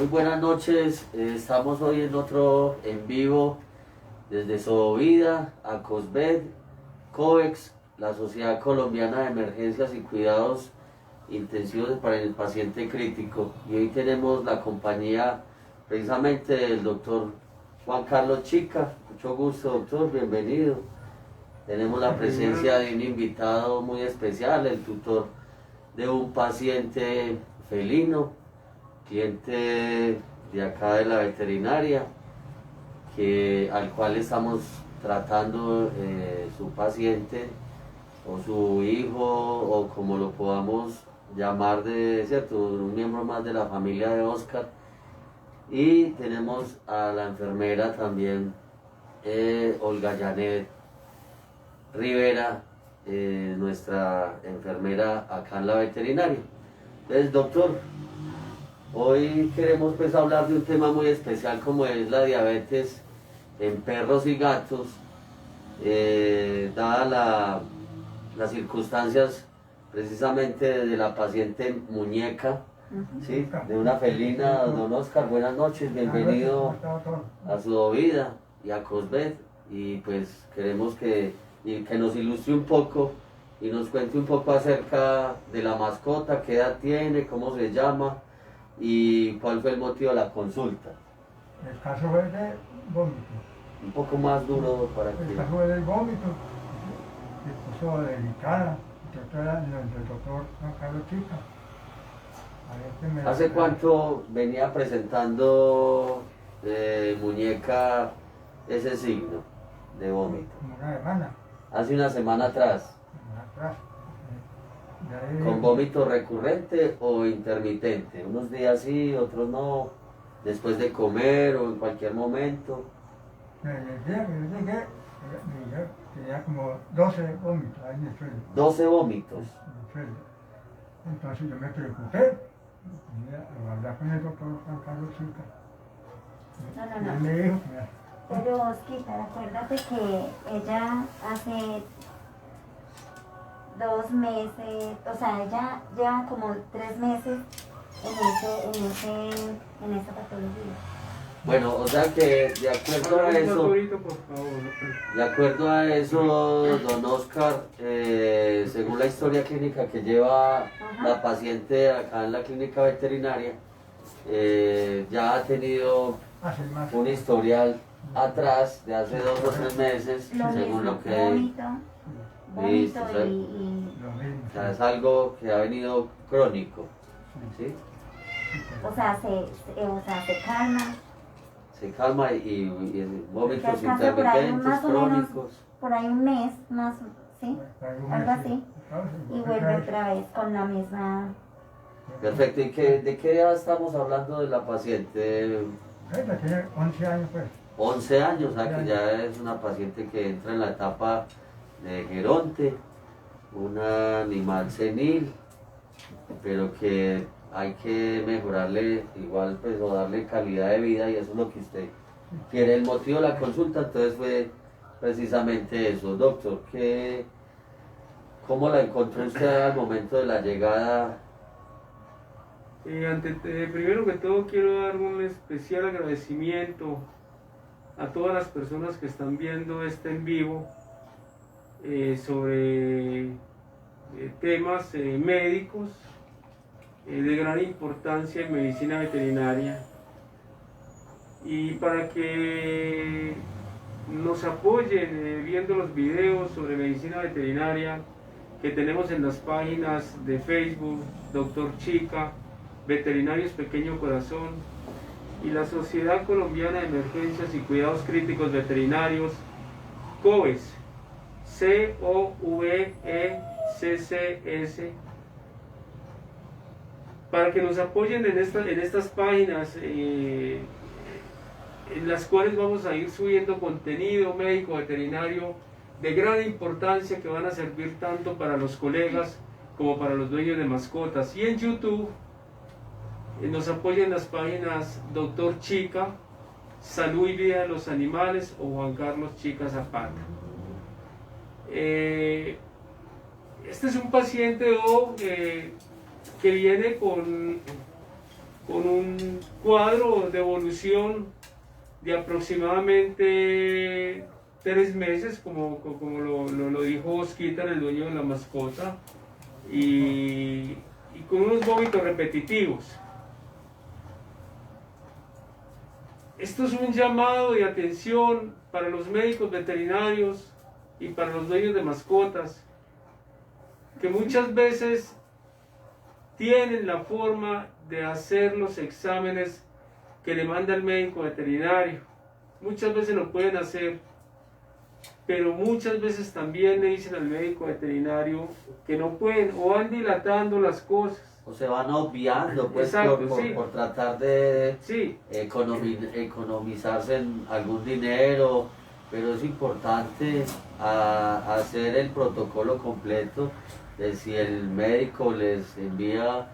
Muy buenas noches, estamos hoy en otro en vivo desde Sovida, Acosbed, COEX, la Sociedad Colombiana de Emergencias y Cuidados Intensivos para el Paciente Crítico. Y hoy tenemos la compañía precisamente del doctor Juan Carlos Chica. Mucho gusto, doctor, bienvenido. Tenemos la presencia de un invitado muy especial, el tutor de un paciente felino, cliente de acá de la veterinaria, al cual estamos tratando su paciente o su hijo o como lo podamos llamar, de cierto, un miembro más de la familia de Oscar. Y tenemos a la enfermera también, Olga Janet Rivera, nuestra enfermera acá en la veterinaria. Entonces, doctor, hoy queremos pues hablar de un tema muy especial como es la diabetes en perros y gatos, dada las circunstancias precisamente de la paciente Muñeca, ¿sí? De una felina. Don Oscar, buenas noches, bienvenido a Sudovida y a Cosbed, y pues queremos que nos ilustre un poco y nos cuente un poco acerca de la mascota, qué edad tiene, cómo se llama y cuál fue el motivo de la consulta. El caso fue de vómito. Un poco más duro para El que... caso fue del vómito, se puso delicada. Entonces era el doctor Juan Carlos Chica. ¿Hace cuánto venía presentando Muñeca ese signo de vómito? Como una semana. Hace una semana atrás. Atrás. ¿Con vómito recurrente o intermitente? Unos días sí, otros no. Después de comer o en cualquier momento. El día que yo llegué, tenía como 12 vómitos ahí en el suelo. 12 vómitos. En el suelo. Entonces yo me preocupé. A hablar con el doctor Juan Carlos Chica. No. Él me dijo que... Pero Osquita, acuérdate que ella hace 2 meses, o sea, ella lleva como 3 meses en esa patología. Bueno, o sea que de acuerdo a eso, don Oscar, según la historia clínica que lleva la paciente acá en la clínica veterinaria, ya ha tenido un historial atrás de hace 2 o 3 meses, según lo que... Vómito o sea, es algo que ha venido crónico, ¿sí? O sea, se calma. Se calma y vómitos Descansa por ahí intermitentes, más o menos, crónicos. por ahí un mes, más, ¿sí? Algo así. Y vuelve otra vez con la misma... Perfecto. ¿Y de qué edad estamos hablando de la paciente? Ella tiene 11 años pues. 11 años, o sea que ya es una paciente que entra en la etapa de geronte, un animal senil, pero que hay que mejorarle igual pues, o darle calidad de vida, y eso es lo que usted quiere. El motivo de la consulta entonces fue precisamente eso. Doctor, ¿cómo la encontró usted al momento de la llegada? Primero que todo quiero dar un especial agradecimiento a todas las personas que están viendo este en vivo sobre temas médicos de gran importancia en medicina veterinaria, y para que nos apoyen viendo los videos sobre medicina veterinaria que tenemos en las páginas de Facebook, Doctor Chica, Veterinarios Pequeño Corazón, y la Sociedad Colombiana de Emergencias y Cuidados Críticos Veterinarios, COES, COVECCS, para que nos apoyen en estas páginas en las cuales vamos a ir subiendo contenido médico veterinario de gran importancia, que van a servir tanto para los colegas como para los dueños de mascotas. Y en YouTube nos apoyan las páginas Doctor Chica, Salud y Vida de los Animales, o Juan Carlos Chica Zapata. Este es un paciente que viene con un cuadro de evolución de aproximadamente 3 meses, como lo dijo Osquitar, el dueño de la mascota, y con unos vómitos repetitivos. Esto es un llamado de atención para los médicos veterinarios y para los dueños de mascotas, que muchas veces tienen la forma de hacer los exámenes que le manda el médico veterinario. Muchas veces lo pueden hacer, pero muchas veces también le dicen al médico veterinario que no pueden, o van dilatando las cosas. O se van obviando, pues, Exacto, por tratar de Sí, economizarse en algún dinero, pero es importante hacer el protocolo completo de si el médico les envía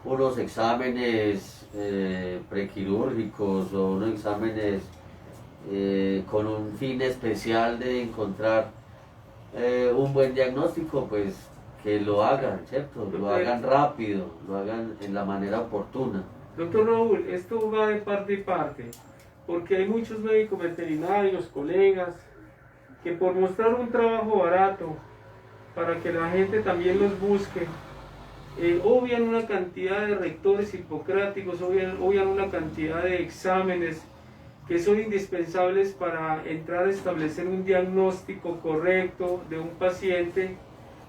unos exámenes prequirúrgicos o unos exámenes con un fin especial de encontrar un buen diagnóstico, pues que lo hagan, ¿cierto? Lo hagan rápido, lo hagan en la manera oportuna. doctor Raúl, esto va de parte y parte, porque hay muchos médicos veterinarios, colegas, que por mostrar un trabajo barato, para que la gente también los busque, obvian una cantidad de rectores hipocráticos, obvian una cantidad de exámenes que son indispensables para entrar a establecer un diagnóstico correcto de un paciente,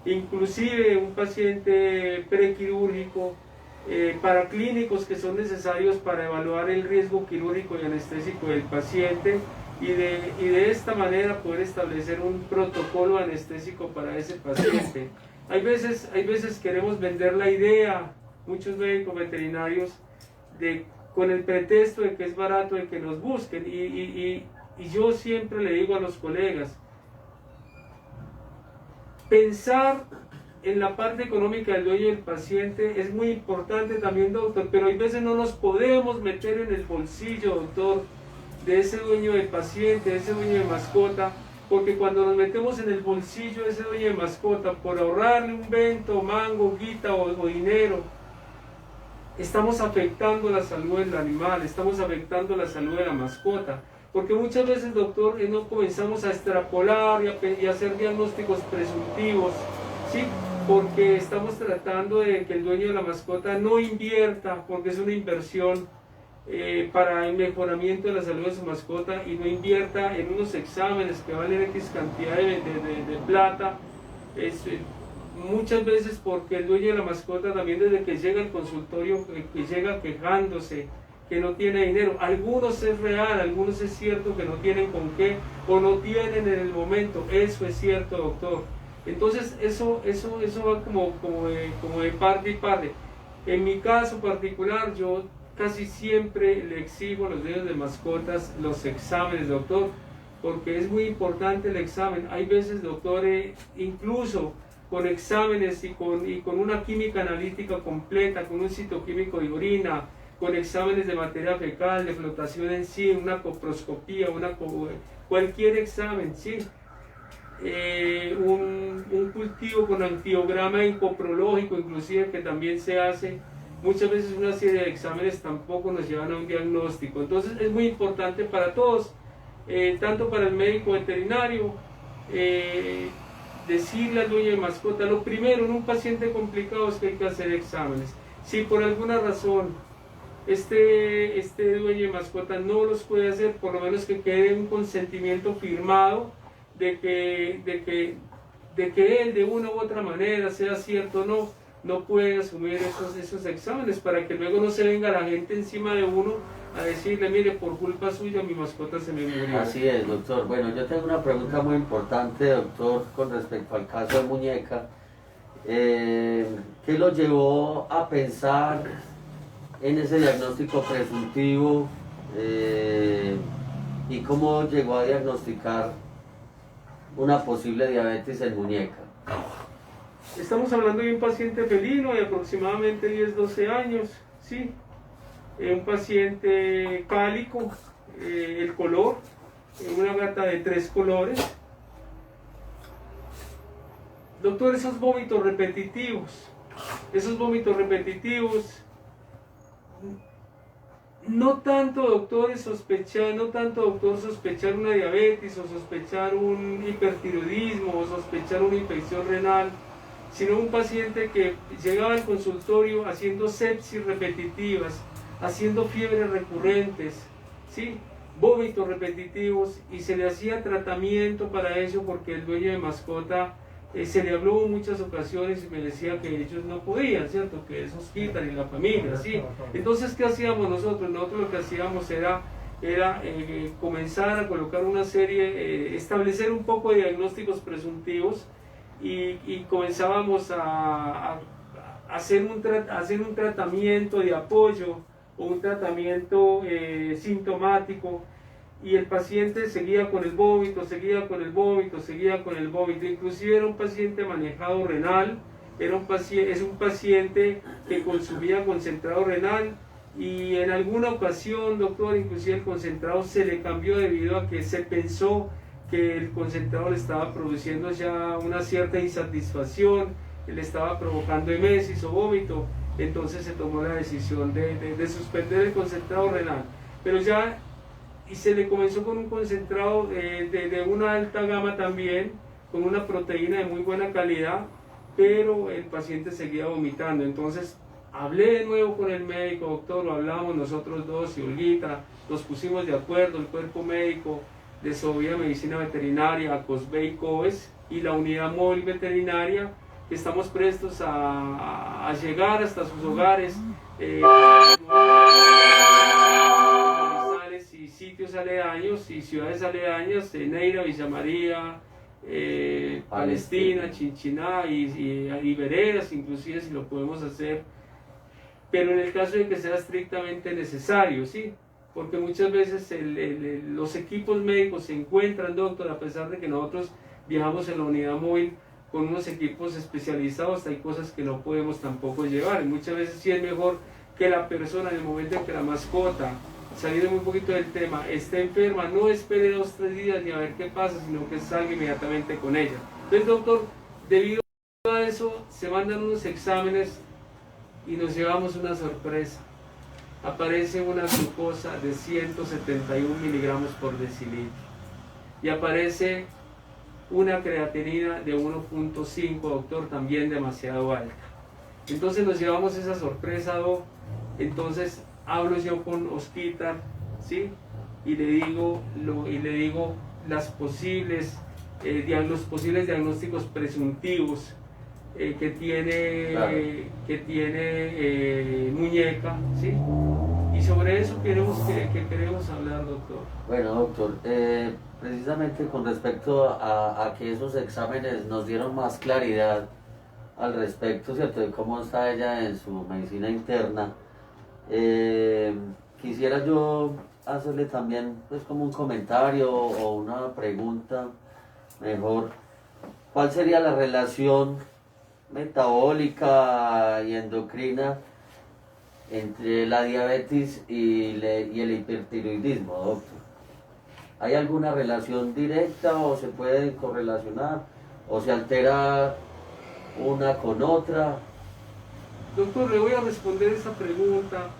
inclusive un paciente prequirúrgico, para clínicos que son necesarios para evaluar el riesgo quirúrgico y anestésico del paciente, y de esta manera poder establecer un protocolo anestésico para ese paciente. Hay veces queremos vender la idea, muchos médicos veterinarios, con el pretexto de que es barato, de que nos busquen, y yo siempre le digo a los colegas, pensar en la parte económica del dueño del paciente es muy importante también, doctor, pero hay veces no nos podemos meter en el bolsillo, doctor, de ese dueño del paciente, de ese dueño de mascota, porque cuando nos metemos en el bolsillo de ese dueño de mascota por ahorrarle un vento, mango, guita o dinero, estamos afectando la salud del animal, estamos afectando la salud de la mascota, porque muchas veces, doctor, no comenzamos a extrapolar y a hacer diagnósticos presuntivos, ¿sí? Porque estamos tratando de que el dueño de la mascota no invierta, porque es una inversión para el mejoramiento de la salud de su mascota, y no invierta en unos exámenes que valen X cantidad de plata, muchas veces porque el dueño de la mascota también desde que llega al consultorio, que llega quejándose que no tiene dinero. Algunos es real, algunos es cierto que no tienen con qué, o no tienen en el momento, eso es cierto, doctor. Entonces eso va como de parte y parte. En mi caso particular, yo casi siempre le exijo a los dueños de mascotas los exámenes, doctor, porque es muy importante el examen. Hay veces, doctor, incluso con exámenes y con una química analítica completa, con un citoquímico de orina, con exámenes de materia fecal, de flotación en sí, una coproscopía, cualquier examen, ¿sí? Un cultivo con angiograma encoprológico, inclusive, que también se hace. Muchas veces una serie de exámenes tampoco nos llevan a un diagnóstico. Entonces es muy importante para todos, tanto para el médico veterinario, decirle al dueño de mascota, lo primero en un paciente complicado es que hay que hacer exámenes. Si por alguna razón este dueño de mascota no los puede hacer, por lo menos que quede un consentimiento firmado de que él de una u otra manera, sea cierto o no puede asumir esos exámenes, para que luego no se venga la gente encima de uno a decirle, mire, por culpa suya mi mascota se me murió. Así es, doctor. Bueno, yo tengo una pregunta muy importante, doctor, con respecto al caso de Muñeca. ¿Qué lo llevó a pensar en ese diagnóstico presuntivo y cómo llegó a diagnosticar una posible diabetes en Muñeca? Estamos hablando de un paciente felino de aproximadamente 10-12 años, ¿sí? Un paciente cálico, el color, una gata de 3 colores. Doctor, esos vómitos repetitivos no tanto, doctor, sospechar una diabetes o sospechar un hipertiroidismo o sospechar una infección renal, sino un paciente que llegaba al consultorio haciendo sepsis repetitivas, haciendo fiebres recurrentes, ¿sí? Vómitos repetitivos, y se le hacía tratamiento para eso porque el dueño de mascota se le habló en muchas ocasiones y me decía que ellos no podían, ¿cierto? Que esos quitan en la familia, ¿sí? Entonces, ¿qué hacíamos nosotros? Nosotros lo que hacíamos era comenzar a colocar una serie, establecer un poco de diagnósticos presuntivos y comenzábamos a hacer un tratamiento de apoyo o un tratamiento sintomático, y el paciente seguía con el vómito, inclusive era un paciente manejado renal, es un paciente que consumía concentrado renal, y en alguna ocasión, doctor, inclusive el concentrado se le cambió debido a que se pensó que el concentrado le estaba produciendo ya una cierta insatisfacción, le estaba provocando emesis o vómito. Entonces se tomó la decisión de suspender el concentrado renal, pero ya, y se le comenzó con un concentrado de una alta gama también, con una proteína de muy buena calidad, pero el paciente seguía vomitando. Entonces hablé de nuevo con el médico, doctor, lo hablamos nosotros dos y Olguita, nos pusimos de acuerdo, el cuerpo médico de Sovida Medicina Veterinaria, ACOSBE y COES, y la unidad móvil veterinaria, que estamos prestos a llegar hasta sus hogares, y sitios aledaños y ciudades aledañas, Neira, Villa María, Palestina, Chinchiná y veredas, inclusive, si lo podemos hacer, pero en el caso de que sea estrictamente necesario, ¿sí? Porque muchas veces los equipos médicos se encuentran, doctor, a pesar de que nosotros viajamos en la unidad móvil con unos equipos especializados, hay cosas que no podemos tampoco llevar, y muchas veces sí es mejor que la persona, en el momento en que la mascota, saliendo un poquito del tema, esté enferma, no espere 2 o 3 días ni a ver qué pasa, sino que salga inmediatamente con ella. Entonces, doctor, debido a eso, se mandan unos exámenes y nos llevamos una sorpresa. Aparece una glucosa de 171 miligramos por decilitro y aparece una creatinina de 1.5, doctor, también demasiado alta. Entonces nos llevamos esa sorpresa, doc. Entonces hablo yo con Osquitar, ¿sí? Y le digo los posibles diagnósticos presuntivos que tiene, claro, Muñeca, ¿sí? Y sobre eso queremos hablar, doctor. Bueno, doctor, precisamente con respecto a que esos exámenes nos dieron más claridad al respecto, ¿cierto?, de cómo está ella en su medicina interna, quisiera yo hacerle también, pues, como un comentario o una pregunta mejor. ¿Cuál sería la relación metabólica y endocrina entre la diabetes y el hipertiroidismo, doctor? ¿Hay alguna relación directa o se pueden correlacionar o se altera una con otra? Doctor, le voy a responder esa pregunta,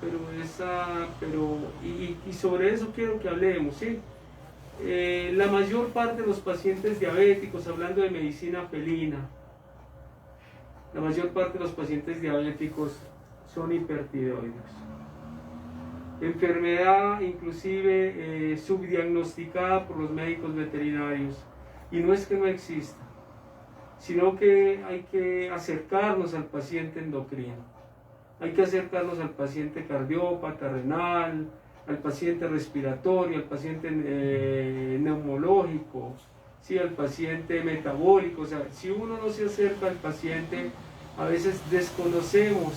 y sobre eso quiero que hablemos, ¿sí? La mayor parte de los pacientes diabéticos, hablando de medicina felina, la mayor parte de los pacientes diabéticos son hipertiroides. Enfermedad inclusive subdiagnosticada por los médicos veterinarios. Y no es que no exista, sino que hay que acercarnos al paciente endocrino. Hay que acercarnos al paciente cardiópata, renal, al paciente respiratorio, al paciente neumológico, ¿sí?, al paciente metabólico. O sea, si uno no se acerca al paciente, a veces desconocemos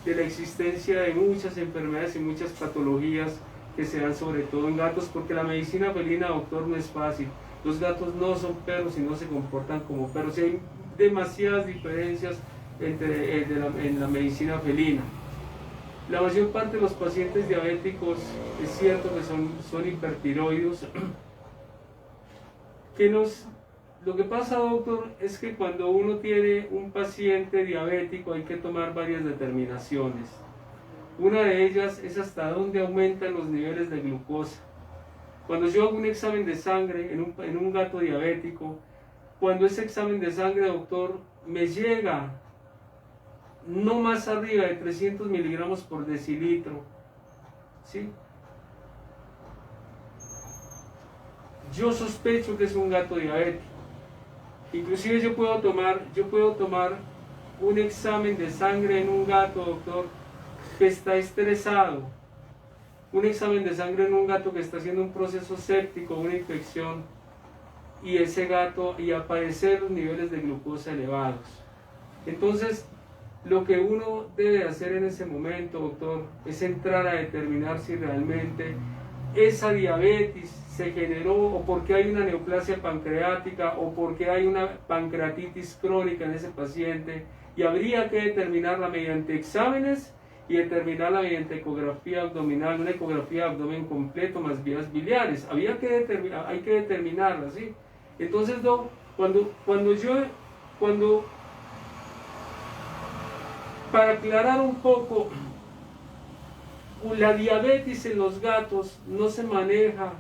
de la existencia de muchas enfermedades y muchas patologías que se dan sobre todo en gatos, porque la medicina felina, doctor, no es fácil. Los gatos no son perros y no se comportan como perros. Hay demasiadas diferencias en la medicina felina. La mayor parte de los pacientes diabéticos es cierto que son hipertiroides. Lo que pasa, doctor, es que cuando uno tiene un paciente diabético hay que tomar varias determinaciones. Una de ellas es hasta dónde aumentan los niveles de glucosa. Cuando yo hago un examen de sangre en un gato diabético, cuando ese examen de sangre, doctor, me llega no más arriba de 300 miligramos por decilitro, ¿sí? Yo sospecho que es un gato diabético. Inclusive yo puedo tomar un examen de sangre en un gato, doctor, que está estresado. Un examen de sangre en un gato que está haciendo un proceso séptico, una infección, y ese gato, y aparecer los niveles de glucosa elevados. Entonces, lo que uno debe hacer en ese momento, doctor, es entrar a determinar si realmente esa diabetes se generó o porque hay una neoplasia pancreática o porque hay una pancreatitis crónica en ese paciente, y habría que determinarla mediante exámenes y determinarla mediante ecografía abdominal, una ecografía de abdomen completo más vías biliares. Hay que determinarla, ¿sí? Entonces, para aclarar un poco, la diabetes en los gatos no se maneja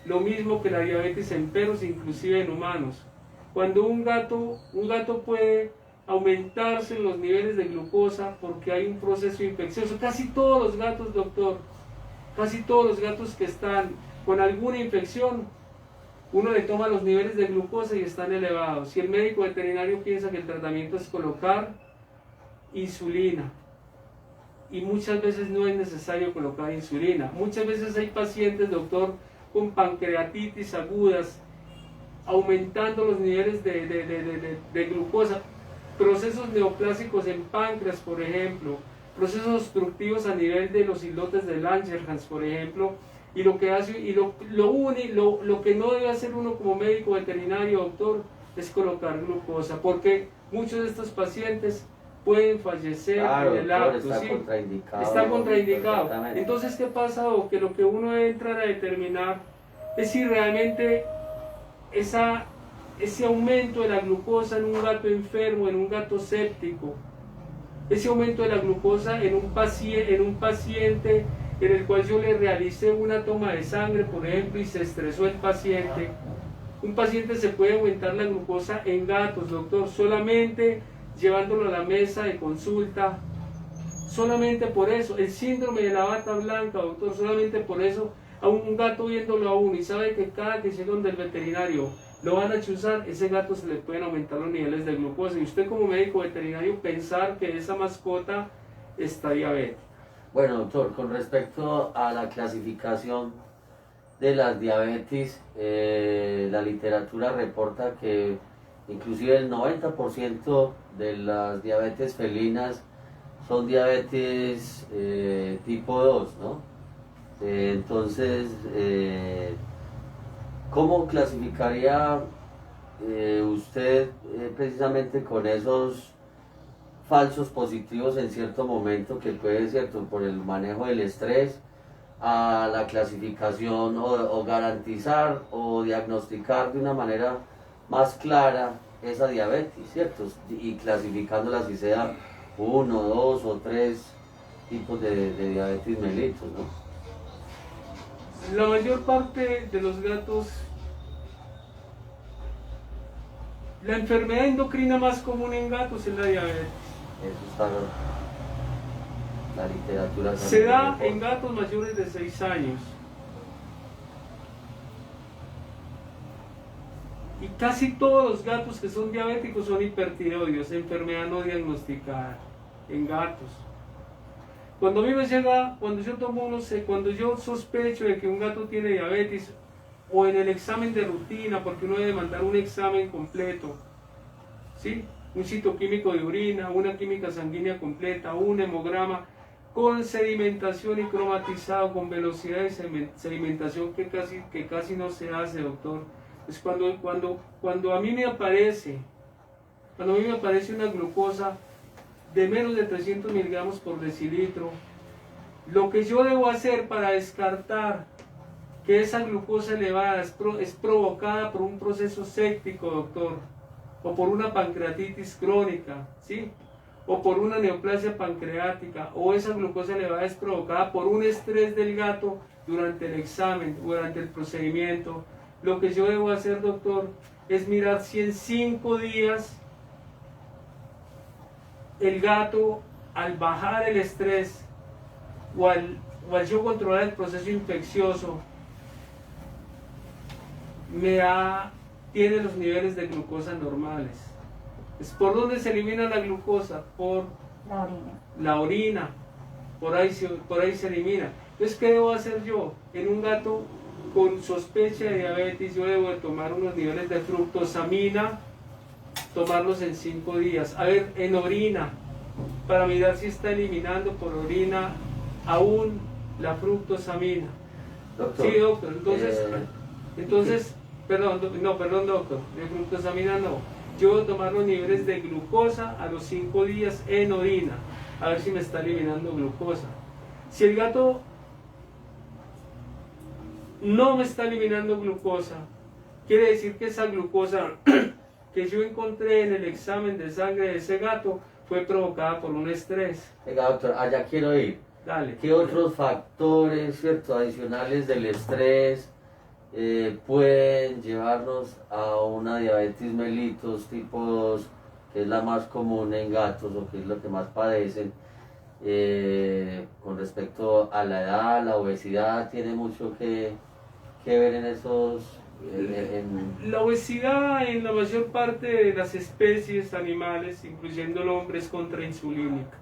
lo mismo que la diabetes en perros, inclusive en humanos. Cuando un gato puede aumentarse los niveles de glucosa porque hay un proceso infeccioso. Casi todos los gatos, doctor, casi todos los gatos que están con alguna infección, uno le toma los niveles de glucosa y están elevados. Si el médico veterinario piensa que el tratamiento es colocar insulina, y muchas veces no es necesario colocar insulina. Muchas veces hay pacientes, doctor, con pancreatitis agudas, aumentando los niveles de glucosa, procesos neoplásicos en páncreas, por ejemplo, procesos obstructivos a nivel de los islotes de Langerhans, por ejemplo, y lo que que no debe hacer uno como médico veterinario, doctor, es colocar glucosa, porque muchos de estos pacientes pueden fallecer en el acto, está ¿sí? contraindicado. Está contraindicado. Entonces, ¿qué pasa? Que lo que uno debe entrar a determinar es si realmente ese aumento de la glucosa en un gato enfermo, en un gato séptico, ese aumento de la glucosa en un paciente en el cual yo le realicé una toma de sangre, por ejemplo, y se estresó el paciente. Un paciente se puede aumentar la glucosa en gatos, doctor, solamente llevándolo a la mesa de consulta, solamente por eso. El síndrome de la bata blanca, doctor, solamente por eso, a un gato viéndolo a uno y sabe que cada que llega donde el veterinario lo van a chuzar, ese gato se le pueden aumentar los niveles de glucosa, y usted como médico veterinario pensar que esa mascota está diabética. Bueno, doctor, con respecto a la clasificación de las diabetes, la literatura reporta que inclusive el 90% de las diabetes felinas son diabetes tipo 2, ¿no? Entonces, ¿cómo clasificaría usted precisamente con esos falsos positivos en cierto momento, que puede ser cierto por el manejo del estrés, a la clasificación o garantizar o diagnosticar de una manera más clara esa diabetes, ¿cierto? Y clasificándola si sea 1, 2 o 3 tipos de diabetes mellitus, ¿no? La mayor parte de los gatos, la enfermedad endocrina más común en gatos es la diabetes. Eso está la literatura. Se da en gatos mayores de 6 años. Y casi todos los gatos que son diabéticos son hipertiroideos, enfermedad no diagnosticada en gatos. Cuando a mí me llega, cuando yo sospecho de que un gato tiene diabetes, o en el examen de rutina, porque uno debe mandar un examen completo, ¿sí? Un citoquímico de orina, una química sanguínea completa, un hemograma con sedimentación y cromatizado, con velocidad de sedimentación que casi no se hace, doctor. Es cuando a mí me aparece una glucosa de menos de 300 miligramos por decilitro, lo que yo debo hacer para descartar que esa glucosa elevada es provocada por un proceso séptico, doctor, o por una pancreatitis crónica, ¿sí? o por una neoplasia pancreática, o esa glucosa elevada es provocada por un estrés del gato durante el examen, durante el procedimiento, lo que yo debo hacer, doctor, es mirar si en 5 días el gato, al bajar el estrés o al yo controlar el proceso infeccioso, tiene los niveles de glucosa normales. ¿Por dónde se elimina la glucosa? Por la orina. Por ahí se elimina. Entonces, ¿qué debo hacer yo? En un gato con sospecha de diabetes, yo debo de tomar unos niveles de fructosamina, tomarlos en 5 días. A ver, en orina, para mirar si está eliminando por orina aún la fructosamina. Doctor, Sí, doctor. Entonces, perdón, doctor, de fructosamina no. Yo voy a tomar los niveles de glucosa a los 5 días en orina, a ver si me está eliminando glucosa. Si el gato no me está eliminando glucosa, quiere decir que esa glucosa que yo encontré en el examen de sangre de ese gato fue provocada por un estrés. Venga, doctor, allá quiero ir. Dale. ¿Qué otros factores, cierto, adicionales del estrés pueden llevarnos a una diabetes mellitus tipos, que es la más común en gatos o que es lo que más padecen, con respecto a la edad? La obesidad tiene mucho que ver en esos... La obesidad en la mayor parte de las especies animales, incluyendo el hombre, es contrainsulínica.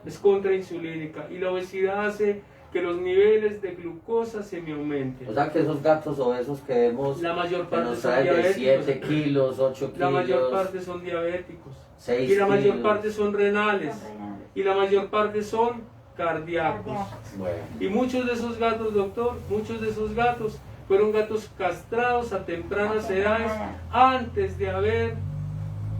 Es contrainsulínica, y la obesidad hace que los niveles de glucosa se me aumenten. O sea que esos gatos obesos que vemos, la mayor que parte nos son traen de diabéticos. 7 kilos, 8 kilos, La mayor parte son diabéticos. 6 Y la mayor kilos. parte son renales. Y la mayor parte son cardíacos. Bueno, Y muchos de esos gatos, doctor, muchos de esos gatos fueron gatos castrados a tempranas edades antes de haber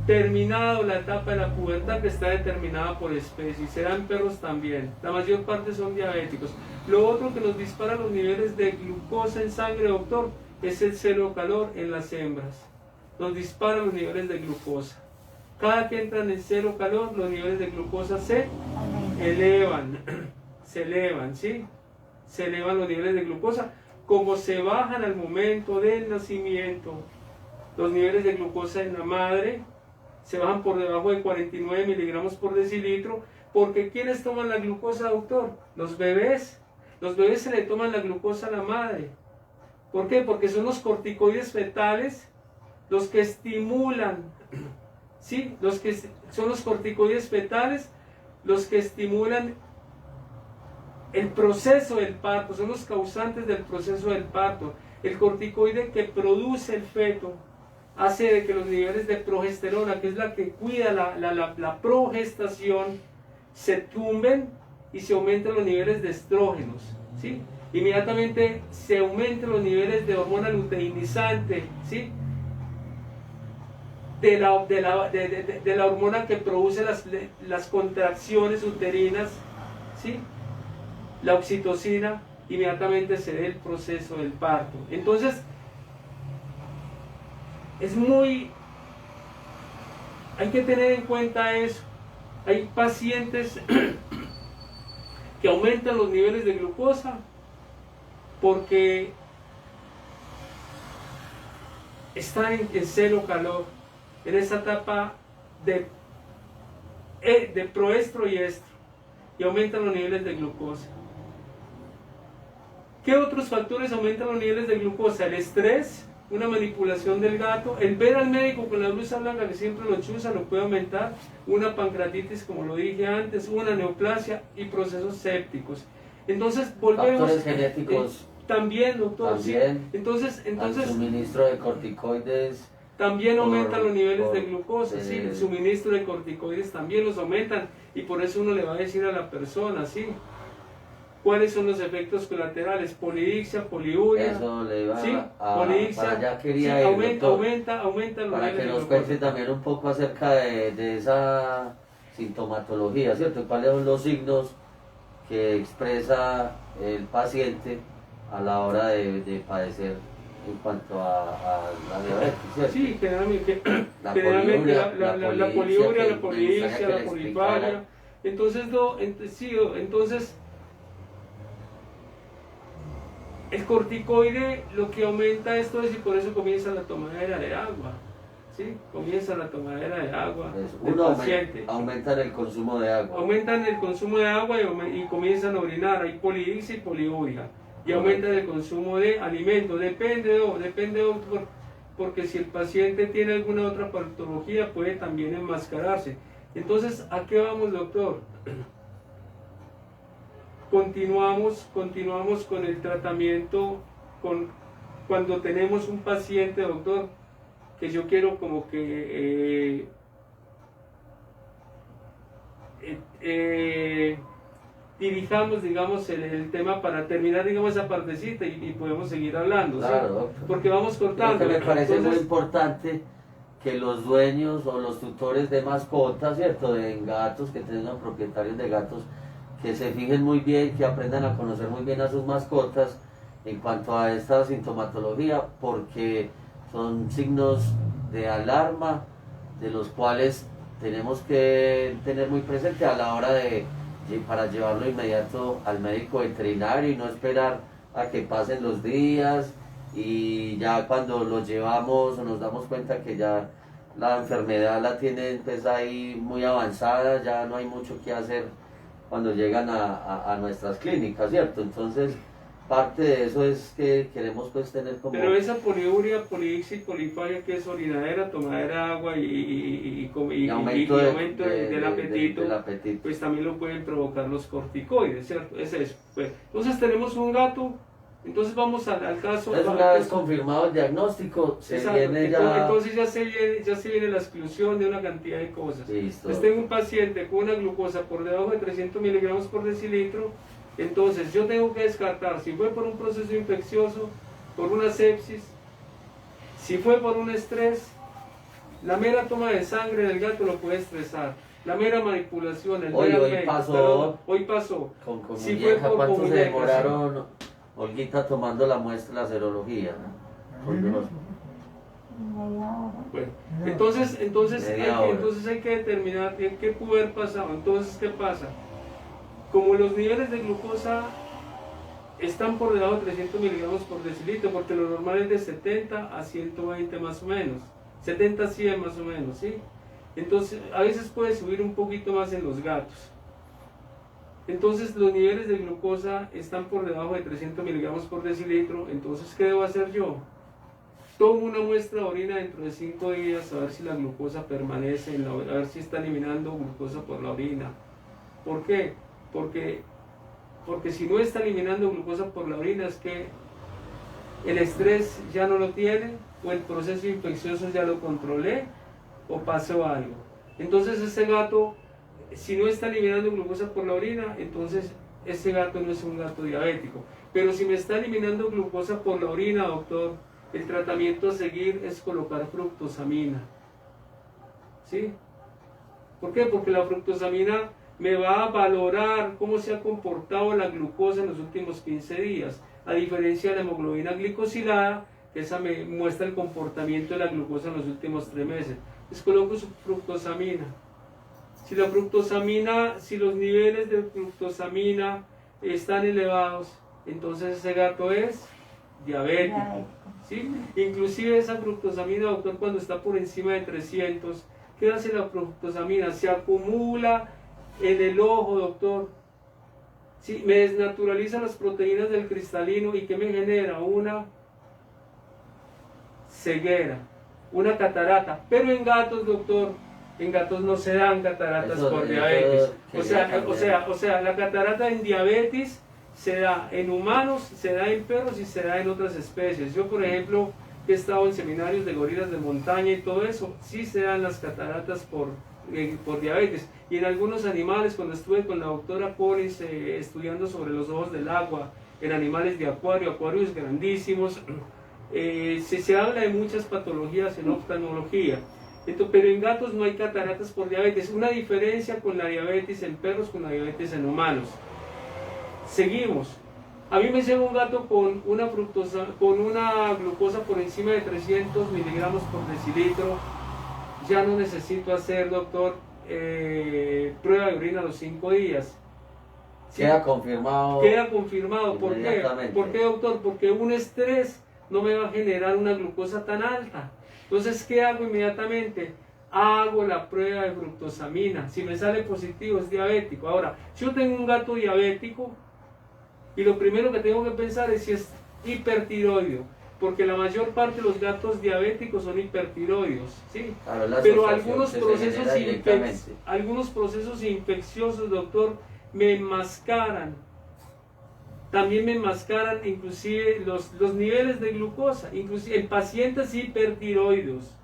terminado la etapa de la pubertad, que está determinada por especie. Serán perros también. La mayor parte son diabéticos. Lo otro que nos dispara los niveles de glucosa en sangre, doctor, es el celo calor en las hembras. Nos dispara los niveles de glucosa. Cada que entran en celo calor, los niveles de glucosa se elevan. Se elevan, ¿sí? Se elevan los niveles de glucosa. Como se bajan al momento del nacimiento, los niveles de glucosa en la madre se bajan por debajo de 49 miligramos por decilitro, porque ¿quiénes toman la glucosa, doctor? Los bebés. Los bebés se le toman la glucosa a la madre. ¿Por qué? Porque son los corticoides fetales los que estimulan, ¿sí? Son los corticoides fetales los que estimulan el proceso del parto, son los causantes del proceso del parto. El corticoide que produce el feto hace de que los niveles de progesterona, que es la que cuida la progestación, se tumben y se aumentan los niveles de estrógenos, ¿sí? Inmediatamente se aumentan los niveles de hormona luteinizante, ¿sí? De la hormona que produce las contracciones uterinas, ¿sí? La oxitocina, inmediatamente se dé el proceso del parto. Entonces, hay que tener en cuenta eso. Hay pacientes que aumentan los niveles de glucosa porque están en celo calor, en esa etapa de proestro y estro, y aumentan los niveles de glucosa. ¿Qué otros factores aumentan los niveles de glucosa? El estrés, una manipulación del gato, el ver al médico con la blusa blanca que siempre lo chuza lo puede aumentar, una pancreatitis, como lo dije antes, una neoplasia y procesos sépticos. Entonces volvemos... Factores genéticos. También, doctor. También. Sí. Entonces el suministro de corticoides. También aumentan los niveles de glucosa, sí, el suministro de corticoides también los aumentan, y por eso uno le va a decir a la persona, ¿sí? ¿Cuáles son los efectos colaterales? Polidixia, poliuria. Eso le iba ¿sí? Polidixia, para allá quería sí, ir, aumenta los niveles de glucosa. Para que nos cuente también un poco acerca de esa sintomatología, ¿cierto? ¿Cuáles son los signos que expresa el paciente a la hora de padecer en cuanto a la diabetes, ¿cierto? Sí, generalmente La generalmente poliuria, la poliuria, la que polidipsia, le la polifagia. explicara. Entonces, sí, entonces el corticoide lo que aumenta esto es y por eso comienza la tomadera de agua. ¿Sí? Comienza la tomadera de agua del Uno paciente. aumentan el consumo de agua. Aumentan el consumo de agua y comienzan a orinar. Hay polidipsia y poliuria. Y aumentan el consumo de alimentos. Depende, doctor, porque si el paciente tiene alguna otra patología puede también enmascararse. Entonces, ¿a qué vamos, doctor? Continuamos con el tratamiento cuando tenemos un paciente, doctor, que yo quiero como que dirijamos, digamos, el tema para terminar, digamos, esa partecita y podemos seguir hablando, Claro, ¿sí? doctor. Porque vamos cortando. Creo que me parece Entonces, muy importante que los dueños o los tutores de mascotas, ¿cierto? De gatos, que tengan propietarios de gatos, que se fijen muy bien, que aprendan a conocer muy bien a sus mascotas en cuanto a esta sintomatología, porque son signos de alarma de los cuales tenemos que tener muy presente a la hora para llevarlo inmediato al médico veterinario y no esperar a que pasen los días y ya cuando lo llevamos o nos damos cuenta que ya la enfermedad la tienen pues ahí muy avanzada, ya no hay mucho que hacer cuando llegan a nuestras clínicas, ¿cierto? Entonces parte de eso es que queremos pues tener como... Pero esa poliuria, polidipsia y polifagia, que es orinadera, tomadera de agua y aumento del apetito, pues también lo pueden provocar los corticoides, ¿cierto? Es eso. Pues, entonces tenemos un gato, entonces vamos al caso... Entonces una vez confirmado el diagnóstico, entonces ya se viene la exclusión de una cantidad de cosas. Listo. Entonces tengo un paciente con una glucosa por debajo de 300 miligramos por decilitro. Entonces yo tengo que descartar si fue por un proceso infeccioso, por una sepsis, si fue por un estrés. La mera toma de sangre del gato lo puede estresar. La mera manipulación, hoy pasó. Con si muñeca, fue por ¿cuánto se muñeca, demoraron, Olguita, tomando la muestra, la serología? Media hora. Bueno, entonces hay que determinar qué pudo haber pasado. Entonces, ¿qué pasa? Como los niveles de glucosa están por debajo de 300 miligramos por decilitro, porque lo normal es de 70 a 120 más o menos, 70 a 100 más o menos, ¿sí? Entonces, a veces puede subir un poquito más en los gatos. Entonces, los niveles de glucosa están por debajo de 300 miligramos por decilitro. Entonces, ¿qué debo hacer yo? Tomo una muestra de orina dentro de 5 días a ver si la glucosa permanece, a ver si está eliminando glucosa por la orina. ¿Por qué? Porque si no está eliminando glucosa por la orina es que el estrés ya no lo tiene, o el proceso infeccioso ya lo controlé, o pasó algo. Entonces ese gato, si no está eliminando glucosa por la orina, entonces ese gato no es un gato diabético. Pero si me está eliminando glucosa por la orina, doctor, el tratamiento a seguir es colocar fructosamina. ¿Sí? ¿Por qué? Porque la fructosamina me va a valorar cómo se ha comportado la glucosa en los últimos 15 días, a diferencia de la hemoglobina glicosilada, que esa me muestra el comportamiento de la glucosa en los últimos 3 meses. Les coloco su fructosamina. Si los niveles de fructosamina están elevados, entonces ese gato es diabético. ¿Sí? Inclusive esa fructosamina, doctor, cuando está por encima de 300, ¿qué hace la fructosamina? Se acumula en el ojo, doctor. Sí, me desnaturaliza las proteínas del cristalino y ¿qué me genera? Una ceguera, una catarata. Pero en gatos, doctor, en gatos no se dan cataratas por diabetes. O sea, la catarata en diabetes se da en humanos, se da en perros y se da en otras especies. Yo, por ejemplo, he estado en seminarios de gorilas de montaña y todo eso, sí se dan las cataratas por diabetes. Y en algunos animales, cuando estuve con la doctora Polis estudiando sobre los ojos del agua, en animales de acuarios grandísimos, se habla de muchas patologías en oftalmología. Pero en gatos no hay cataratas por diabetes. Una diferencia con la diabetes en perros, con la diabetes en humanos. Seguimos. A mí me llega un gato con una glucosa por encima de 300 miligramos por decilitro. Ya no necesito hacer, doctor, prueba de orina a los 5 días. ¿Sí? Queda confirmado. Queda confirmado. ¿Por qué? Inmediatamente. ¿Por qué, doctor? Porque un estrés no me va a generar una glucosa tan alta. Entonces, ¿qué hago inmediatamente? Hago la prueba de fructosamina. Si me sale positivo, es diabético. Ahora, si yo tengo un gato diabético, y lo primero que tengo que pensar es si es hipertiroideo, porque la mayor parte de los gatos diabéticos son hipertiroideos, ¿sí? Pero algunos procesos infecciosos, doctor, me enmascaran. También me enmascaran inclusive los niveles de glucosa, inclusive en pacientes hipertiroideos.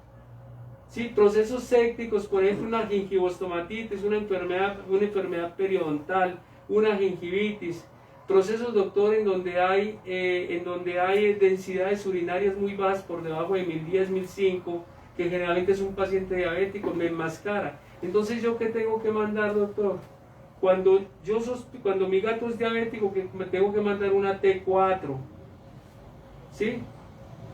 Sí, procesos sépticos, por ejemplo, una gingivostomatitis, una enfermedad periodontal, una gingivitis. Procesos, doctor, en donde hay densidades urinarias muy bajas, por debajo de 1010, 1005, que generalmente es un paciente diabético, me enmascara. Entonces, ¿yo qué tengo que mandar, doctor? Cuando mi gato es diabético, que me tengo que mandar una T4, ¿sí?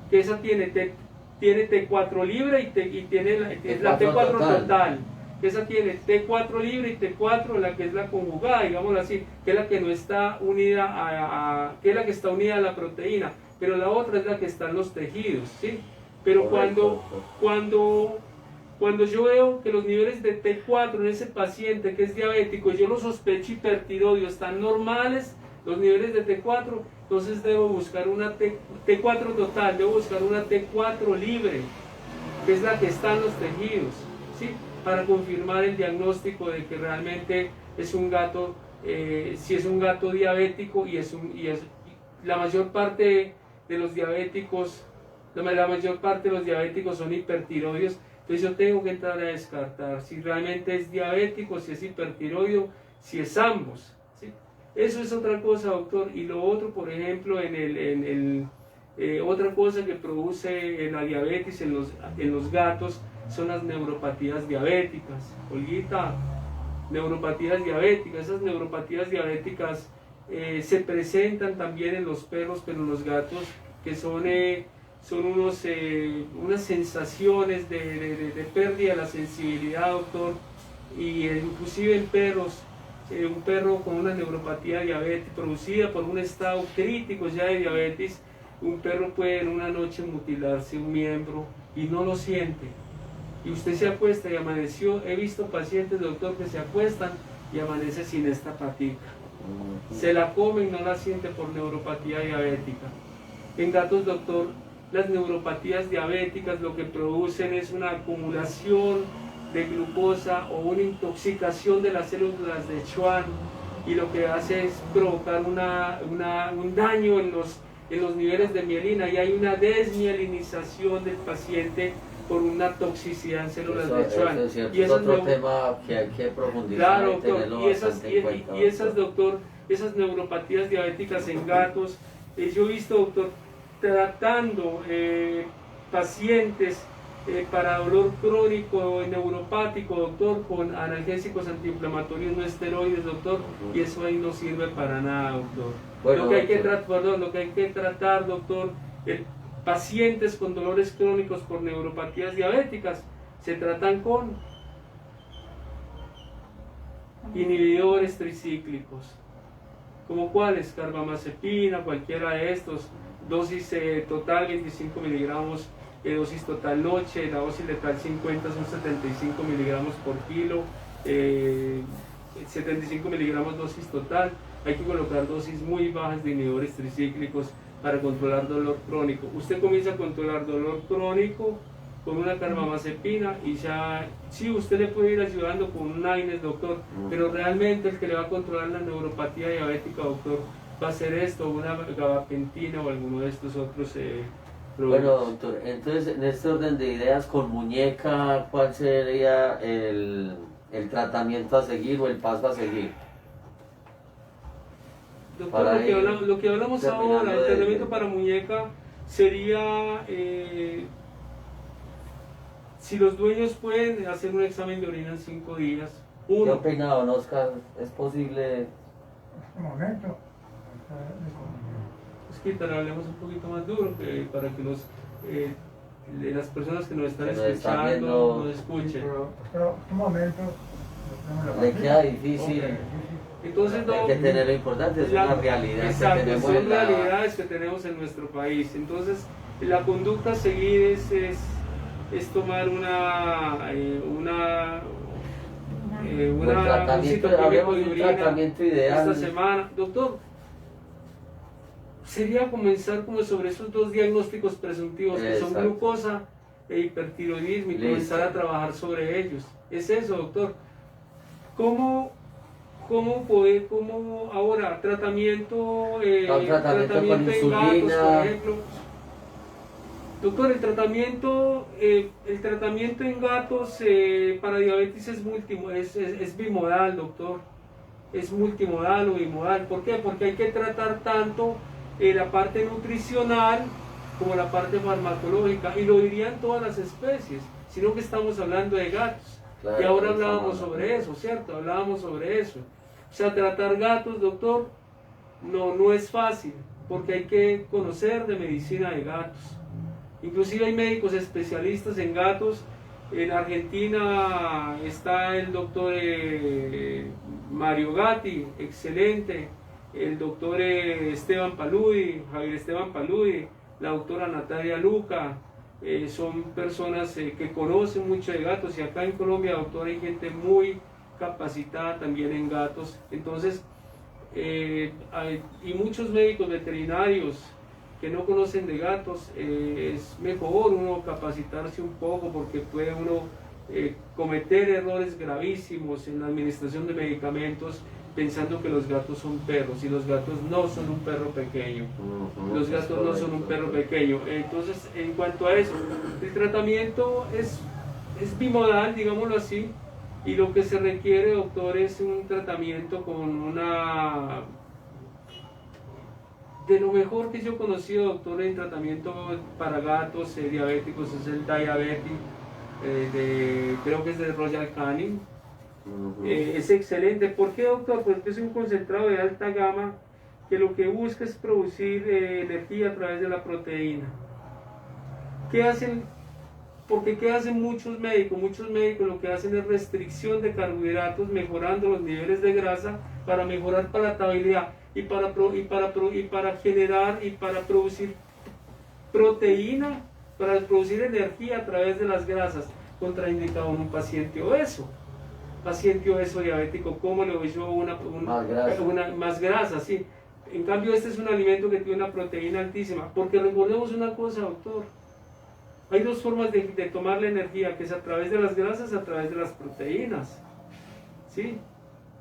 Que esa tiene T4 libre y tiene la T4 total. Esa tiene T4 libre y T4, la que es la conjugada, digámoslo así, que es la que no está unida que es la que está unida a la proteína, pero la otra es la que está en los tejidos, ¿sí? Pero cuando yo veo que los niveles de T4 en ese paciente que es diabético, yo lo sospecho hipertiroideo, están normales los niveles de T4, entonces debo buscar una T4 total, debo buscar una T4 libre, que es la que está en los tejidos, ¿sí? Para confirmar el diagnóstico de que realmente es un gato, si es un gato diabético la mayor parte de los diabéticos, son hipertiroideos. Entonces yo tengo que entrar a descartar si realmente es diabético, si es hipertiroideo, si es ambos, ¿sí? Eso es otra cosa, doctor. Y lo otro, por ejemplo, otra cosa que produce la diabetes en los gatos son las neuropatías diabéticas. Olguita, neuropatías diabéticas. Esas neuropatías diabéticas se presentan también en los perros, pero en los gatos, que son unas sensaciones de pérdida de la sensibilidad, doctor, y inclusive en perros, un perro con una neuropatía diabética producida por un estado crítico ya de diabetes, un perro puede en una noche mutilarse un miembro y no lo siente. Y usted se acuesta y amaneció. He visto pacientes, doctor, que se acuestan y amanece sin esta patica. Se la come y no la siente por neuropatía diabética. En gatos, doctor, las neuropatías diabéticas lo que producen es una acumulación de glucosa o una intoxicación de las células de Schwann, y lo que hace es provocar un daño en los niveles de mielina, y hay una desmielinización del paciente por una toxicidad en células de Schwann. Y es otro tema que hay que profundizar. Claro, doctor, esas neuropatías diabéticas en gatos, yo he visto, doctor, tratando pacientes para dolor crónico neuropático, doctor, con analgésicos antiinflamatorios no esteroides, doctor, y eso ahí no sirve para nada, doctor. Bueno, lo que hay que tratar, doctor, pacientes con dolores crónicos por neuropatías diabéticas se tratan con inhibidores tricíclicos. ¿Como cuáles? Carbamazepina, cualquiera de estos. Dosis total 25 miligramos, dosis total noche, la dosis letal 50 son 75 miligramos por kilo, 75 miligramos dosis total. Hay que colocar dosis muy bajas de inhibidores tricíclicos para controlar dolor crónico. Usted comienza a controlar dolor crónico con una carbamazepina y ya, sí, usted le puede ir ayudando con un AINES, doctor, pero realmente el que le va a controlar la neuropatía diabética, doctor, va a ser esto, una gabapentina o alguno de estos otros productos. Bueno, doctor, entonces en este orden de ideas, con muñeca, ¿cuál sería el tratamiento a seguir o el paso a seguir? Doctor, lo que hablamos ahora, el tratamiento para muñeca sería, si los dueños pueden, hacer un examen de orina en 5 días. ¿Qué opina don Oscar? ¿Es posible? En este momento, quita, hablemos un poquito más duro para que las personas que nos están Que nos están escuchando viendo. nos escuchen. Pero un momento. Le queda difícil. Entonces Hay que tener lo importante, es una realidad exacto, que tenemos son en la... realidades que tenemos en nuestro país. Entonces, la conducta a seguir es tomar Buen tratamiento, citoquímico hablemos de de un orina tratamiento ideal. esta semana. Doctor, sería comenzar como sobre esos dos diagnósticos presuntivos que son Exacto. glucosa e hipertiroidismo y Listo. comenzar a trabajar sobre ellos. Es eso, doctor. ¿Cómo ahora tratamiento, Un tratamiento con en insulina. gatos, por ejemplo? Doctor, el tratamiento en gatos para diabetes es bimodal, doctor. Es multimodal o bimodal. ¿Por qué? Porque hay que tratar tanto la parte nutricional como la parte farmacológica. Y lo dirían todas las especies, sino que estamos hablando de gatos. Claro, Y ahora estamos hablábamos hablando. sobre eso, ¿cierto? Hablábamos sobre eso. O sea, tratar gatos, doctor, no es fácil, porque hay que conocer de medicina de gatos. Inclusive hay médicos especialistas en gatos. En Argentina está el doctor Mario Gatti, excelente. El doctor Javier Esteban Paludi, la doctora Natalia Luca. Son personas que conocen mucho de gatos, y acá en Colombia, doctor, hay gente muy capacitada también en gatos. Entonces, y muchos médicos veterinarios que no conocen de gatos, es mejor uno capacitarse un poco, porque puede uno cometer errores gravísimos en la administración de medicamentos pensando que los gatos son perros, y los gatos no son un perro pequeño. Los gatos no son un perro pequeño. Entonces, en cuanto a eso, el tratamiento es bimodal, digámoslo así, y lo que se requiere, doctor, es un tratamiento de lo mejor que yo he conocido, doctor, en tratamiento para gatos diabéticos, es el Diabetic, creo que es de Royal Canin. Es excelente. ¿Por qué, doctor? Porque es un concentrado de alta gama que lo que busca es producir energía a través de la proteína. ¿Qué hacen? Porque ¿qué hacen muchos médicos? Muchos médicos lo que hacen es restricción de carbohidratos, mejorando los niveles de grasa para mejorar palatabilidad y para generar y para producir proteína, para producir energía a través de las grasas, contraindicado en un paciente obeso. Paciente obeso diabético, ¿cómo le doy yo más grasa? Sí. En cambio, este es un alimento que tiene una proteína altísima, porque recordemos una cosa, doctor, hay dos formas de tomar la energía, que es a través de las grasas, a través de las proteínas, ¿sí?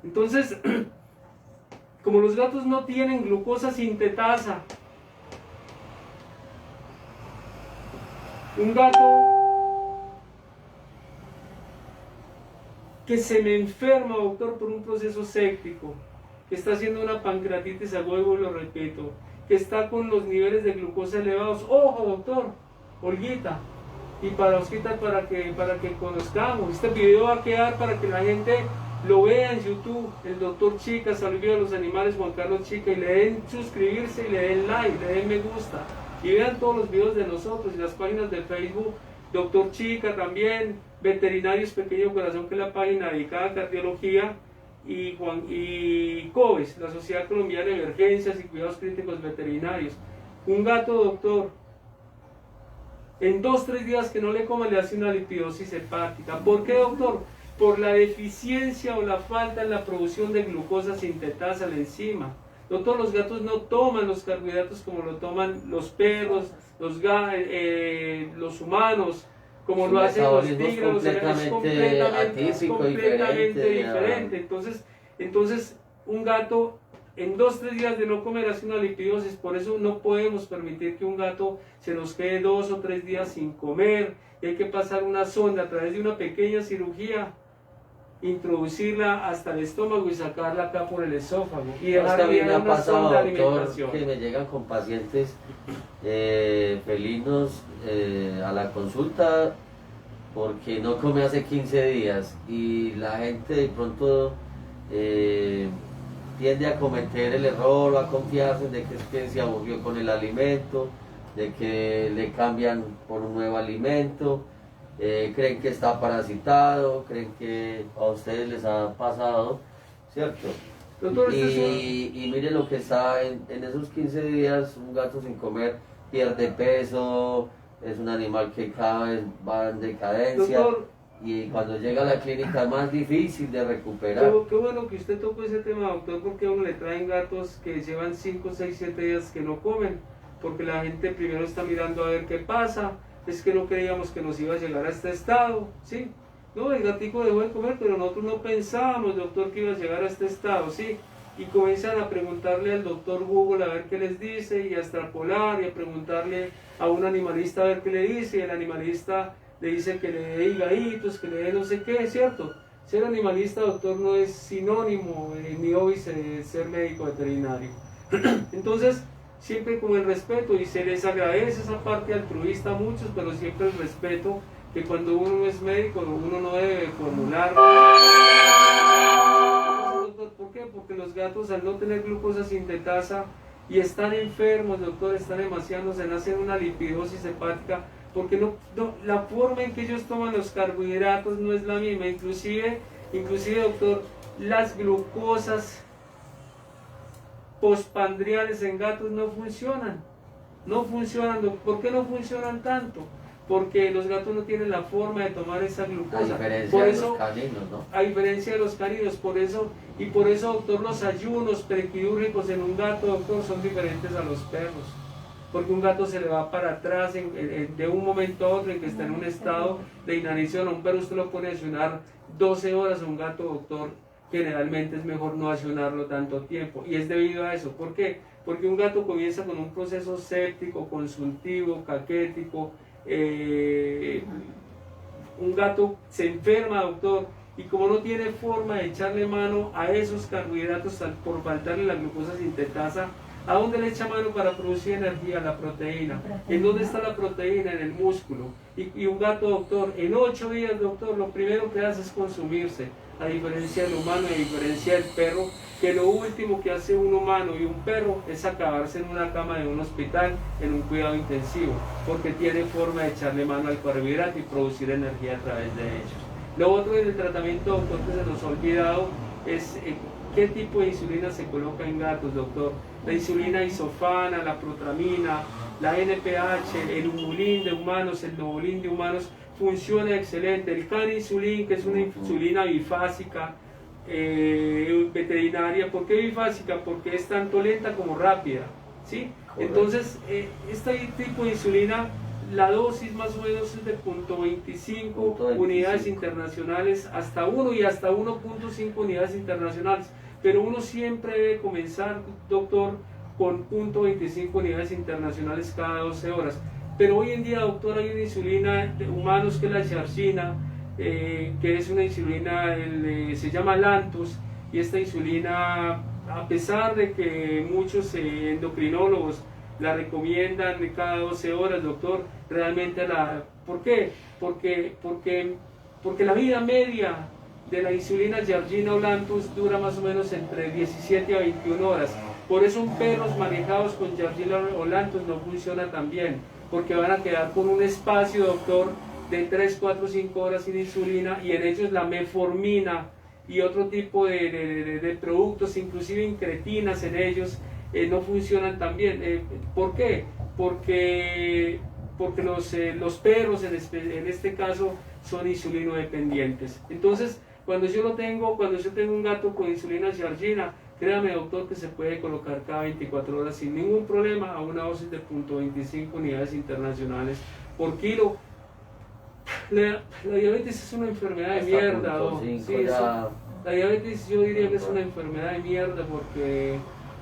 Entonces, como los gatos no tienen glucosa sintetasa, un gato que se me enferma, doctor, por un proceso séptico, que está haciendo una pancreatitis aguda, lo repito, que está con los niveles de glucosa elevados. Ojo, doctor, Olguita, y para Osquita, para que conozcamos. Este video va a quedar para que la gente lo vea en YouTube. El doctor Chica, Salud de los Animales, Juan Carlos Chica, y le den suscribirse, y le den like, le den me gusta, y vean todos los videos de nosotros y las páginas de Facebook. Doctor Chica también, Veterinarios Pequeño Corazón, que es la página dedicada a cardiología, y COVES, la Sociedad Colombiana de Emergencias y Cuidados Críticos Veterinarios. Un gato, doctor, en 2-3 días que no le coma, le hace una lipidosis hepática. ¿Por qué, doctor? Por la deficiencia o la falta en la producción de glucosa sintetasa, la enzima. Doctor, los gatos no toman los carbohidratos como lo toman los perros, los humanos, como lo hacen los tigres. Es completamente diferente. Entonces, un gato en 2-3 días de no comer hace una lipidosis. Por eso no podemos permitir que un gato se nos quede 2 o 3 días sin comer. Y hay que pasar una sonda a través de una pequeña cirugía, introducirla hasta el estómago y sacarla acá por el esófago. Y También me ha pasado, doctor, alimentación. que me llegan con pacientes felinos a la consulta porque no come hace 15 días, y la gente de pronto tiende a cometer el error o a confiarse de que es que se aburrió con el alimento, de que le cambian por un nuevo alimento, creen que está parasitado, creen que a ustedes les ha pasado, ¿cierto? Doctor, Y mire lo que está en esos 15 días, un gato sin comer pierde peso, es un animal que cada vez va en decadencia. Doctor, y cuando llega a la clínica es más difícil de recuperar. qué bueno que usted tocó ese tema, doctor, porque a uno le traen gatos que llevan 5, 6, 7 días que no comen, porque la gente primero está mirando a ver qué pasa, es que no creíamos que nos iba a llegar a este estado, ¿sí? No, el gatico dejó de comer, pero nosotros no pensábamos, doctor, que iba a llegar a este estado, ¿sí? Y comienzan a preguntarle al doctor Google a ver qué les dice, y a extrapolar, y a preguntarle a un animalista a ver qué le dice, y el animalista le dice que le dé higaditos, que le dé no sé qué, ¿cierto? Ser animalista, doctor, no es sinónimo ni óbice de ser médico veterinario. Entonces, siempre con el respeto, y se les agradece esa parte altruista a muchos, pero siempre el respeto, que cuando uno no es médico, uno no debe formular. ¿Por qué? Porque los gatos, al no tener glucosa sintetasa y están enfermos, doctor, están demasiado, se hacen una lipidosis hepática, porque la forma en que ellos toman los carbohidratos no es la misma. Inclusive, doctor, las glucosas postpandriales en gatos no funcionan. ¿Por qué no funcionan tanto? Porque los gatos no tienen la forma de tomar esa glucosa. A diferencia de los caninos, ¿no? A diferencia de los caninos, por eso, doctor, los ayunos prequirúrgicos en un gato, doctor, son diferentes a los perros. Porque un gato se le va para atrás de un momento a otro en que está en un estado de inanición. A un perro usted lo pone a ayunar 12 horas, a un gato, doctor, generalmente es mejor no ayunarlo tanto tiempo. Y es debido a eso. ¿Por qué? Porque un gato comienza con un proceso séptico, consultivo, caquético. Un gato se enferma, doctor, y como no tiene forma de echarle mano a esos carbohidratos por faltarle la glucosa sintetasa, ¿a dónde le echa mano para producir energía? La proteína. ¿En dónde está la proteína? En el músculo. Y un gato, doctor, en 8 días, doctor, lo primero que hace es consumirse, a diferencia del humano y a diferencia del perro, que lo último que hace un humano y un perro es acabarse en una cama de un hospital, en un cuidado intensivo, porque tiene forma de echarle mano al carbohidrato y producir energía a través de ellos. Lo otro del tratamiento, doctor, que se nos ha olvidado es qué tipo de insulina se coloca en gatos, doctor. La insulina isofana, la protramina, la NPH, el humulín de humanos, el novolín de humanos, funciona excelente. El caninsulín, que es una insulina bifásica veterinaria. ¿Por qué bifásica? Porque es tanto lenta como rápida, ¿sí? Entonces, este tipo de insulina, la dosis más o menos es de 0.25 unidades internacionales hasta 1 y hasta 1.5 unidades internacionales. Pero uno siempre debe comenzar, doctor, con 0.25 unidades internacionales cada 12 horas. Pero hoy en día, doctor, hay una insulina de humanos que es la chargina, que es una insulina, se llama Lantus, y esta insulina, a pesar de que muchos endocrinólogos la recomiendan cada 12 horas, doctor, realmente ¿por qué? Porque la vida media de la insulina Yargina o Lantus dura más o menos entre 17 a 21 horas. Por eso en perros manejados con Yargina o Lantus no funciona tan bien, porque van a quedar con un espacio, doctor, de 3, 4, 5 horas sin insulina, y en ellos la metformina y otro tipo de productos, inclusive incretinas en ellos, no funcionan tan bien. ¿Por qué? Porque los perros en este caso son insulino dependientes. Entonces, cuando yo tengo un gato con insulina Yargina, créame, doctor, que se puede colocar cada 24 horas sin ningún problema a una dosis de 0.25 unidades internacionales por kilo. La diabetes es una enfermedad de mierda. La diabetes yo diría que es una enfermedad de mierda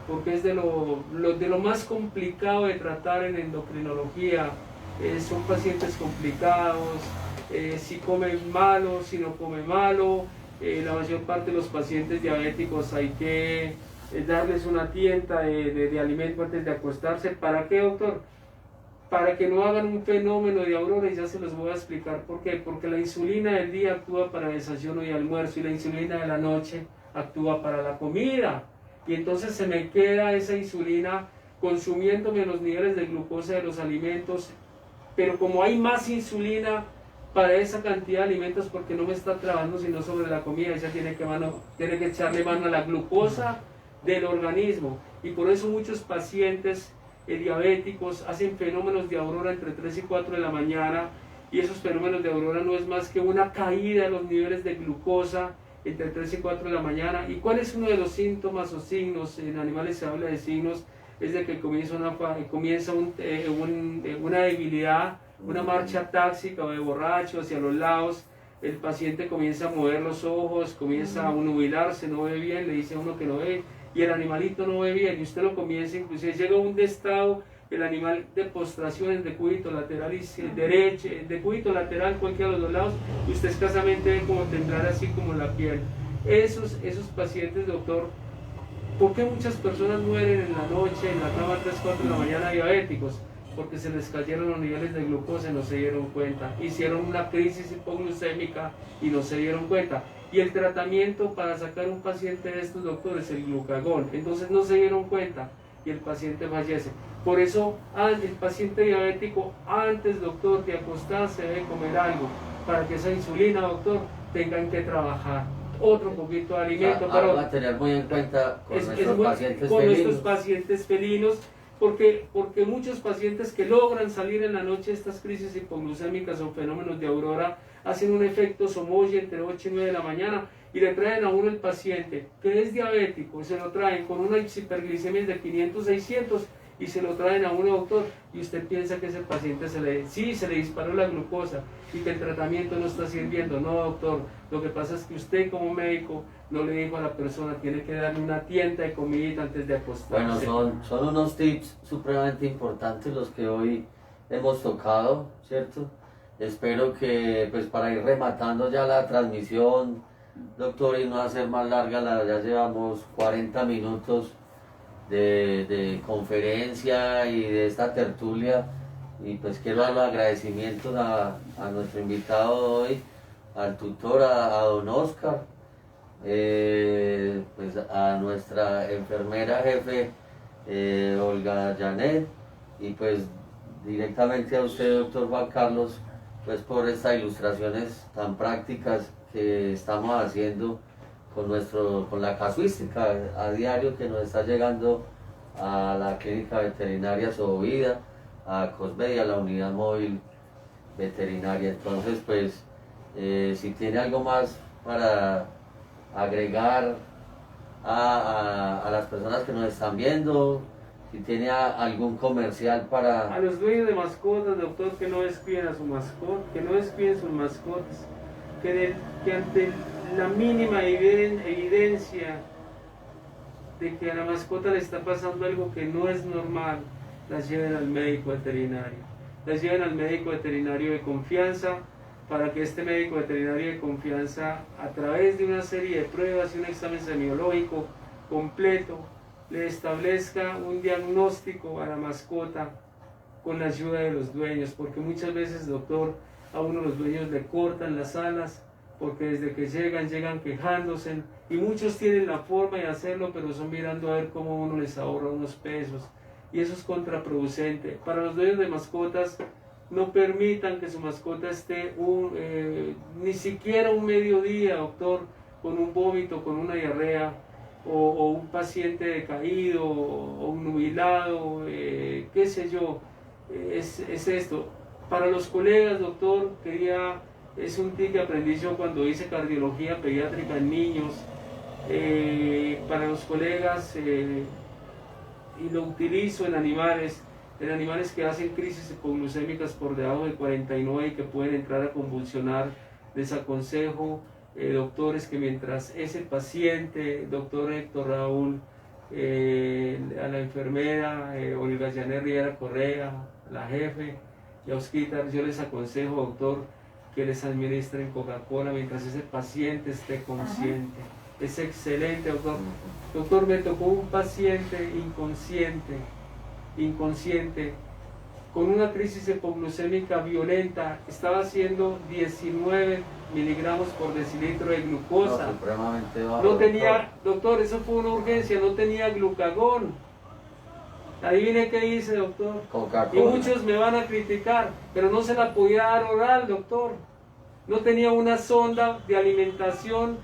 porque es de lo más complicado de tratar en endocrinología. Son pacientes complicados, si comen malo, si no comen malo. La mayor parte de los pacientes diabéticos hay que darles una tienta de alimento antes de acostarse. ¿Para qué, doctor? Para que no hagan un fenómeno de aurora, y ya se los voy a explicar por qué. Porque la insulina del día actúa para desayuno y almuerzo, y la insulina de la noche actúa para la comida. y entonces se me queda esa insulina consumiéndome los niveles de glucosa de los alimentos, pero como hay más insulina para esa cantidad de alimentos, porque no me está trabajando sino sobre la comida, ella tiene que echarle mano a la glucosa del organismo, y por eso muchos pacientes diabéticos hacen fenómenos de aurora entre 3 y 4 de la mañana, y esos fenómenos de aurora no es más que una caída de los niveles de glucosa entre 3 y 4 de la mañana. ¿Y cuál es uno de los síntomas o signos? En animales se habla de signos, es de que comienza una debilidad, una marcha táxica o de borracho hacia los lados, el paciente comienza a mover los ojos, comienza a nubilarse, no ve bien, le dice a uno que no ve, y el animalito no ve bien, y usted lo comienza, inclusive llega a un estado, el animal de postración en decúbito lateral y derecho, decúbito lateral, cualquiera de los dos lados, y usted escasamente ve como temblar así como la piel. Esos pacientes, doctor, ¿por qué muchas personas mueren en la noche, en la cama, 3, 4 de la mañana diabéticos? Porque se les cayeron los niveles de glucosa y no se dieron cuenta. Hicieron una crisis hipoglucémica y no se dieron cuenta. Y el tratamiento para sacar un paciente de estos, doctores, es el glucagón. Entonces no se dieron cuenta y el paciente fallece. Por eso el paciente diabético, antes, doctor, de acostarse debe comer algo para que esa insulina, doctor, tengan que trabajar. Otro poquito de alimento. Algo a tener muy en cuenta con nuestros pacientes felinos. Porque muchos pacientes que logran salir en la noche de estas crisis hipoglucémicas o fenómenos de aurora hacen un efecto Somogy entre 8 y 9 de la mañana y le traen a uno el paciente que es diabético, se lo traen con una hiperglicemia de 500, 600 y se lo traen a uno, doctor, y usted piensa que ese paciente se le disparó la glucosa y que el tratamiento no está sirviendo. No, doctor, lo que pasa es que usted como médico no le dijo a la persona, tiene que darle una tienda de comida antes de acostarse. Bueno, son unos tips supremamente importantes los que hoy hemos tocado, ¿cierto? Espero que, pues para ir rematando ya la transmisión, doctor, y no hacer más larga, ya llevamos 40 minutos de conferencia y de esta tertulia, y pues quiero dar los agradecimientos a nuestro invitado hoy, al tutor, a don Oscar, pues a nuestra enfermera jefe Olga Janet, y pues directamente a usted, doctor Juan Carlos, pues por estas ilustraciones tan prácticas que estamos haciendo con la casuística a diario que nos está llegando a la clínica veterinaria Sovida, a COSBED y a la unidad móvil veterinaria. Entonces, pues, si tiene algo más para agregar a las personas que nos están viendo, si tiene algún comercial para... A los dueños de mascotas, doctor, que no descuiden a su mascota, que no descuiden sus mascotas, que ante la mínima evidencia de que a la mascota le está pasando algo que no es normal, las lleven al médico veterinario. Las lleven al médico veterinario de confianza, para que este médico veterinario de confianza, a través de una serie de pruebas y un examen semiológico completo, le establezca un diagnóstico a la mascota con la ayuda de los dueños, porque muchas veces, doctor, a uno los dueños le cortan las alas, porque desde que llegan quejándose, y muchos tienen la forma de hacerlo, pero son mirando a ver cómo uno les ahorra unos pesos, y eso es contraproducente. Para los dueños de mascotas, no permitan que su mascota esté ni siquiera un mediodía, doctor, con un vómito, con una diarrea, o un paciente decaído, o un nubilado, qué sé yo, es esto. Para los colegas, doctor, es un tip que aprendí yo cuando hice cardiología pediátrica en niños. Para los colegas, y lo utilizo en animales que hacen crisis hipoglucémicas por debajo de 49 y que pueden entrar a convulsionar, les aconsejo, doctores, que mientras ese paciente, doctor Héctor Raúl, a la enfermera Olga Janet Riera Correa, la jefe, y a Osquitar, yo les aconsejo, doctor, que les administren Coca-Cola mientras ese paciente esté consciente. Es excelente, doctor. Doctor, me tocó un paciente inconsciente, con una crisis hipoglucémica violenta, estaba haciendo 19 miligramos por decilitro de glucosa. No, supremamente bajo, No tenía, doctor, eso fue una urgencia, no tenía glucagón. Adivine qué hice, doctor. Coca-Cola. Y muchos me van a criticar, pero no se la podía dar oral, doctor. No tenía una sonda de alimentación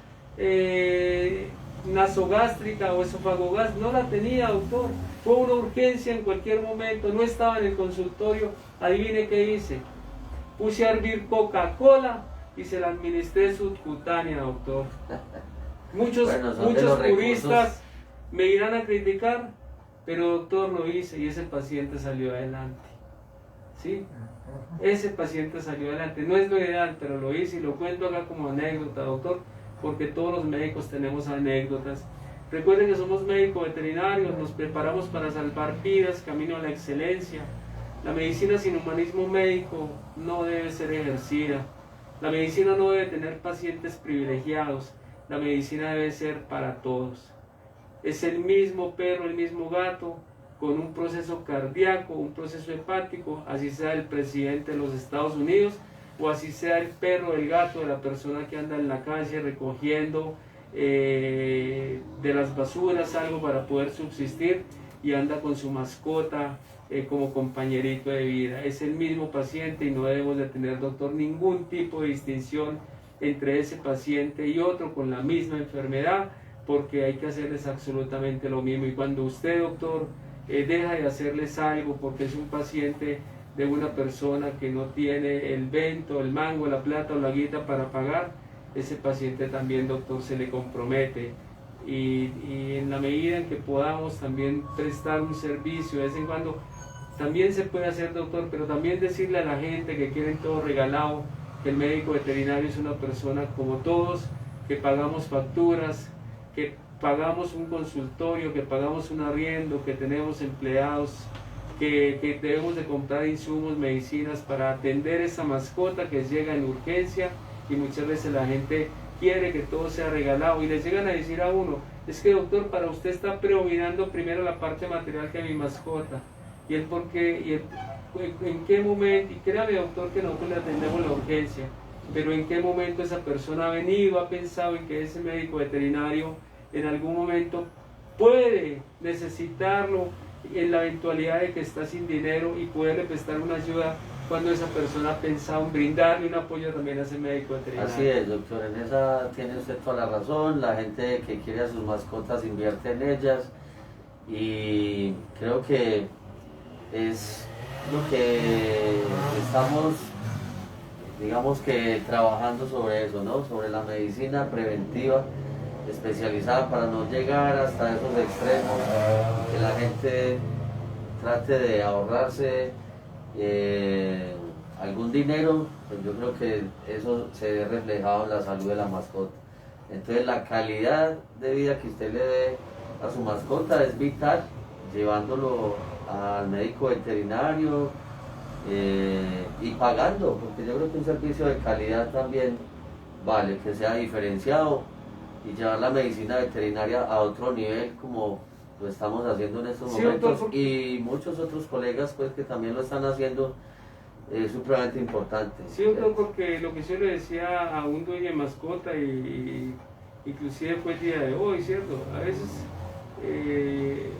nasogástrica o esofagogástrica, no la tenía, doctor. Fue una urgencia en cualquier momento, no estaba en el consultorio. Adivine qué hice. Puse a hervir Coca-Cola y se la administré subcutánea, doctor. Muchos juristas me irán a criticar, pero doctor, lo hice y ese paciente salió adelante. ¿Sí? Ese paciente salió adelante. No es lo ideal, pero lo hice y lo cuento acá como anécdota, doctor, porque todos los médicos tenemos anécdotas. Recuerden que somos médicos veterinarios, nos preparamos para salvar vidas, camino a la excelencia. La medicina sin humanismo médico no debe ser ejercida. La medicina no debe tener pacientes privilegiados. La medicina debe ser para todos. Es el mismo perro, el mismo gato, con un proceso cardíaco, un proceso hepático, así sea el presidente de los Estados Unidos, o así sea el perro, el gato de la persona que anda en la calle recogiendo de las basuras algo para poder subsistir y anda con su mascota como compañerito de vida. Es el mismo paciente y no debemos de tener, doctor, ningún tipo de distinción entre ese paciente y otro con la misma enfermedad, porque hay que hacerles absolutamente lo mismo. Y cuando usted, doctor, deja de hacerles algo porque es un paciente de una persona que no tiene el vento, el mango, la plata o la guita para pagar, ese paciente también, doctor, se le compromete. Y en la medida en que podamos también prestar un servicio, de vez en cuando también se puede hacer, doctor, pero también decirle a la gente que quieren todo regalado, que el médico veterinario es una persona como todos, que pagamos facturas, que pagamos un consultorio, que pagamos un arriendo, que tenemos empleados, que debemos de comprar insumos, medicinas para atender esa mascota que llega en urgencia, y muchas veces la gente quiere que todo sea regalado y les llegan a decir a uno, es que doctor, para usted está predominando primero la parte material que mi mascota. Y el por qué, y en qué momento, y créame, doctor, que nosotros le atendemos la urgencia, pero en qué momento esa persona ha venido, ha pensado en que ese médico veterinario en algún momento puede necesitarlo en la eventualidad de que está sin dinero y poderle prestar una ayuda cuando esa persona ha pensado en brindarle un apoyo también a ese médico veterinario. Así es, doctor, en esa tiene usted toda la razón. La gente que quiere a sus mascotas invierte en ellas y creo que es lo que estamos, digamos que trabajando sobre eso, ¿no? Sobre la medicina preventiva especializada para no llegar hasta esos extremos, que la gente trate de ahorrarse algún dinero, pues yo creo que eso se ve reflejado en la salud de la mascota. Entonces la calidad de vida que usted le dé a su mascota es vital, llevándolo al médico veterinario y pagando, porque yo creo que un servicio de calidad también vale, que sea diferenciado y llevar la medicina veterinaria a otro nivel como lo estamos haciendo en estos momentos, doctor, y muchos otros colegas pues que también lo están haciendo, es supremamente importante. Sí, doctor, porque lo que yo le decía a un dueño de mascota y inclusive fue el día de hoy, ¿cierto? A veces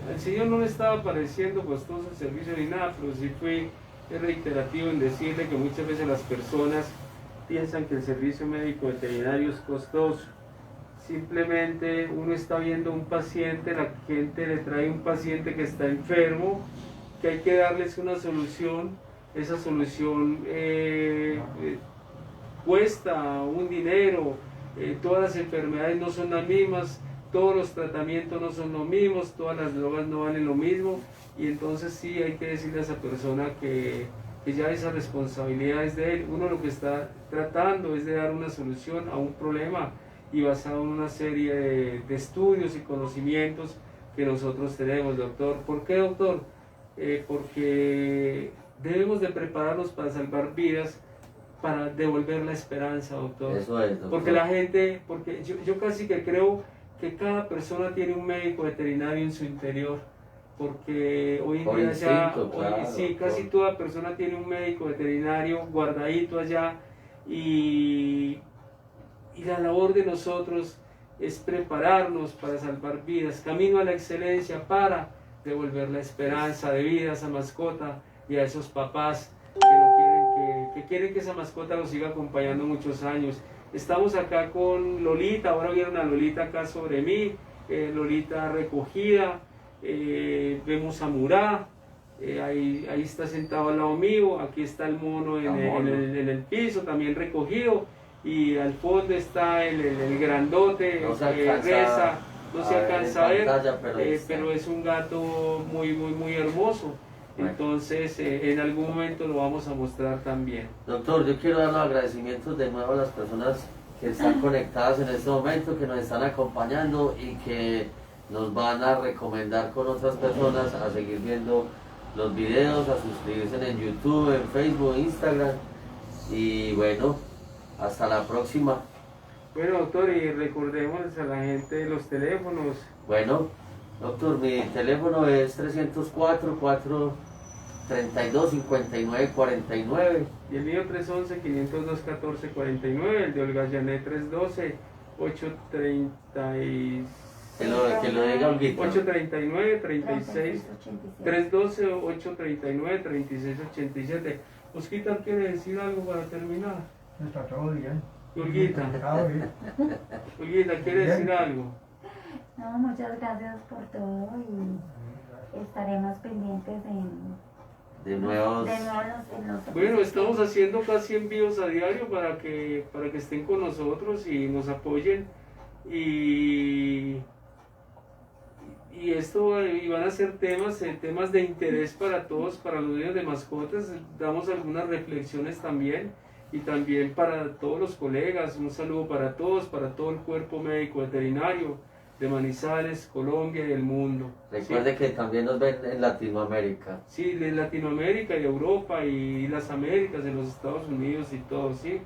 al señor no le estaba pareciendo costoso el servicio ni nada, pero sí fue reiterativo en decirle que muchas veces las personas piensan que el servicio médico veterinario es costoso. Simplemente uno está viendo un paciente, la gente le trae un paciente que está enfermo, que hay que darles una solución. Esa solución cuesta un dinero, todas las enfermedades no son las mismas, todos los tratamientos no son los mismos, todas las drogas no valen lo mismo, y entonces sí hay que decirle a esa persona que ya esa responsabilidad es de él. Uno lo que está tratando es de dar una solución a un problema y basado en una serie de estudios y conocimientos que nosotros tenemos, doctor. ¿Por qué, doctor? Porque debemos de prepararnos para salvar vidas, para devolver la esperanza, doctor. Eso es, doctor. Porque la gente, yo casi que creo que cada persona tiene un médico veterinario en su interior. porque hoy en Por día ya, instinto, claro, sí, casi por- toda persona tiene un médico veterinario guardadito allá y la labor de nosotros es prepararnos para salvar vidas, camino a la excelencia para devolver la esperanza de vida a esa mascota y a esos papás que no quieren que quieren que esa mascota los siga acompañando muchos años. Estamos acá con Lolita, ahora vieron a Lolita acá sobre mí, Lolita recogida, vemos a Murá, ahí está sentado al lado mío, aquí está el mono en el piso, también recogido, y al fondo está el grandote, No se que alcanza reza, no se a ver alcanza a en ver, pantalla, pero ahí está. pero es un gato muy hermoso. Bueno. Entonces, en algún momento lo vamos a mostrar también. Doctor, yo quiero dar los agradecimientos de nuevo a las personas que están conectadas en este momento, que nos están acompañando y que nos van a recomendar con otras personas a seguir viendo los videos, a suscribirse en YouTube, en Facebook, Instagram. Y bueno, hasta la próxima. Bueno, doctor, y recordemos a la gente los teléfonos. Bueno, doctor, mi teléfono es 304-432-5949. Y el mío 311-502-1449, el de Olga Janet 312-836. Que lo diga Olguita. 839-36. 312-839-3687. Osquita, ¿quiere decir algo para terminar? Está todo bien. Olguita, Todo bien. Olguita, ¿quiere decir algo? No, muchas gracias por todo y estaremos pendientes De nuevos. de nuevo en los Bueno, estamos haciendo casi envíos a diario para que estén con nosotros y nos apoyen. Y esto y van a ser temas de interés para todos, para los dueños de mascotas. Damos algunas reflexiones también y también para todos los colegas. Un saludo para todos, para todo el cuerpo médico veterinario de Manizales, Colombia y el mundo. Recuerde que también nos ven en Latinoamérica. Sí, de Latinoamérica y Europa y las Américas, en los Estados Unidos y todo, sí.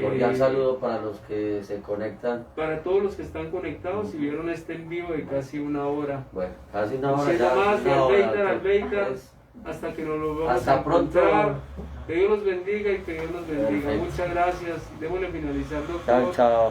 Cordial saludo para los que se conectan. Para todos los que están conectados y vieron este en vivo de casi una hora. Bueno, casi una hora. Siendo ya, más de una hora, Albeita, doctor. Pues, hasta que nos lo vamos hasta a pronto. encontrar. Que Dios los bendiga y que Dios los bendiga. Perfecto. Muchas gracias. Démosle finalizar, doctor. Chao, chao.